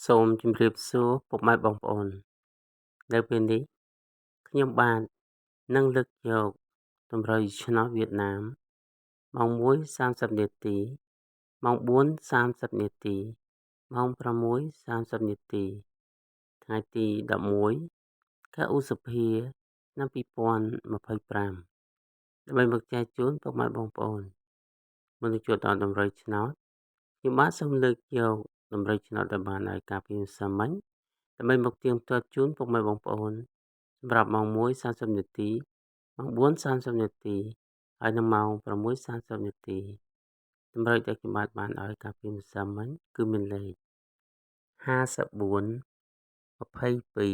សូមជម្រាបសួរពុកម៉ែបងប្អូននៅពេលនេះខ្ញុំបាទនឹងលើកយកតម្រូវឆ្នោតវៀតណាមម៉ោង 1:30 នាទីម៉ោង 4:30 នាទីម៉ោង 6:30 នាទីថ្ងៃទី 11 ខែឧសភា ឆ្នាំ 2025 ដើម្បីមកចែកជូនពុកម៉ែបងប្អូនមុននឹងចូលដល់តម្រូវឆ្នោតខ្ញុំបាទសូមលើកយកតម្រូវឆ្នោតដែលបានឲ្យការពីសាមញ្ញដើម្បីមកទៀងទាត់ជូនពុកម៉ែបងប្អូនសម្រាប់ម៉ោង 1:30 នាទីម៉ោង 4:30 នាទីហើយនិងម៉ោង 6:30 នាទីតម្រូវដែលខ្ញុំបាទបានឲ្យការពីសាមញ្ញគឺមានលេខ 54 22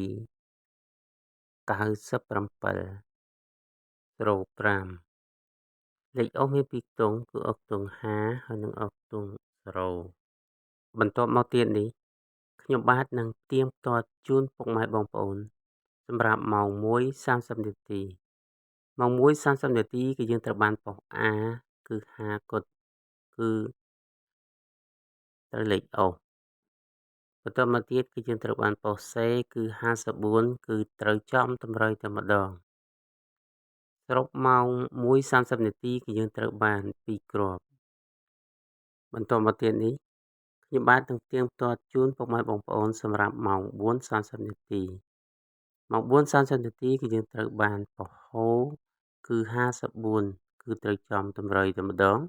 97 05 លេខអុសមានពីរខ្ទង់គឺអុសខ្ទង់5ហើយនិងអុសខ្ទង់0បន្ទាប់មកទៀតនេះខ្ញុំបាទនឹងទៀងទាត់ជូនពុកម៉ែបងប្អូនសម្រាប់ម៉ោង 1:30 នាទីម៉ោង 1:30 នាទីគឺយើងត្រូវបានប៉ុស A គឺ50គត់គឺត្រូវលេខអុសបន្ទាប់មកទៀតគឺយើងត្រូវបានប៉ុស C គឺ54គឺត្រូវចំតម្រូវតែម្ដងសរុបម៉ោង 1:30 នាទីគឺយើងត្រូវបាន2គ្រាប់បន្ទាប់មកទៀតនេះខ្ញុំបាទនឹងទៀងទាត់ជូនពុកម៉ែបងប្អូនសម្រាប់ម៉ោង 4:30 នាទីម៉ោង 4:30 នាទីគឺយើងត្រូវបានប៉ុសហូគឺ54គឺត្រូវចំតម្រូវតែម្ដង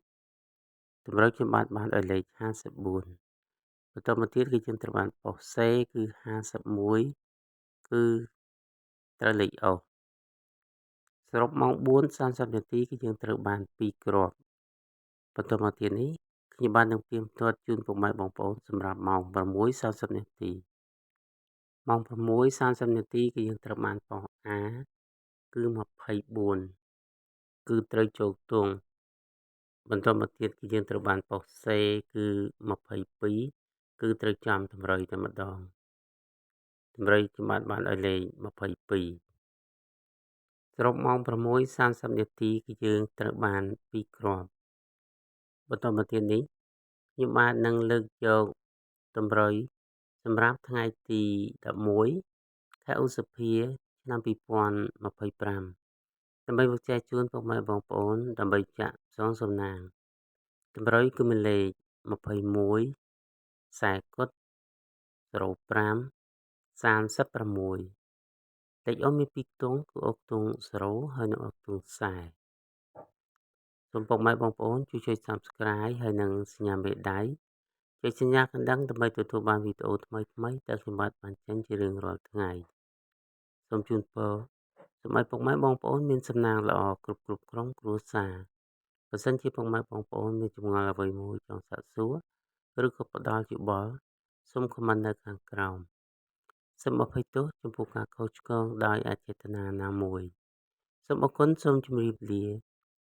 តម្រូវខ្ញុំបាទបានឲ្យលេខ54បន្ទាប់មកទៀតគឺយើងត្រូវបានប៉ុស C គឺ51គឺត្រូវលេខអុសសរុបម៉ោង 4:30 នាទីគឺយើងត្រូវបាន2គ្រាប់បន្ទាប់មកទៀតនេះខ្ញុំបាននឹងទៀងទាត់ជូនពុកម៉ែបងប្អូនសម្រាប់ម៉ោង 6:30 នាទីម៉ោង 6:30 នាទីគឺយើងត្រូវបានប៉ុស A គឺ24គឺត្រូវចូលខ្ទង់បន្ទាប់មកទៀតគឺយើងត្រូវបានប៉ុស C គឺ22គឺត្រូវចំតម្រូវតែម្ដងតម្រូវខ្ញុំបានឲ្យលេខ22សរុបម៉ោង 6:30 នាទីគឺយើងត្រូវបាន2គ្រាប់បន្ទាប់មកទៀតនេះខ្ញុំបាទនឹងលើកយកតម្រូវសម្រាប់ថ្ងៃទី11ខែឧសភាឆ្នាំ 2025ដើម្បីមកចែកជូនពុកម៉ែបងប្អូនដើម្បីចាក់ផ្សងសំណាងតម្រូវគឺមានលេខ21 40គត់05 36លេខអុសមានពីរខ្ទង់គឺអុសខ្ទង់0ហើយនិងអុសខ្ទង់40សូមពុកម៉ែបងប្អូនជួយ Subscribe ហើយនិងសញ្ញាមេដៃចុចសញ្ញាកណ្ដឹងដើម្បីទទួលបានវីដេអូថ្មីៗដែលខ្ញុំបាទបានចេញជារៀងរាល់ថ្ងៃសូមជូនពរសូមឲ្យពុកម៉ែបងប្អូនមានសំណាងល្អគ្រប់ក្រុមគ្រួសារបើសិនជាពុកម៉ែបងប្អូនមានចម្ងល់អ្វីមួយចង់សាកសួរឬក៏ផ្ដល់យោបល់សូម comment នៅខាងក្រោមសូមអភ័យទោសចំពោះការខុសឆ្គងដោយអចេតនាណាមួយសូមអរគុណសូមជម្រាបលា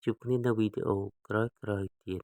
ជួបគ្នានៅវីដេអូក្រោយៗទៀត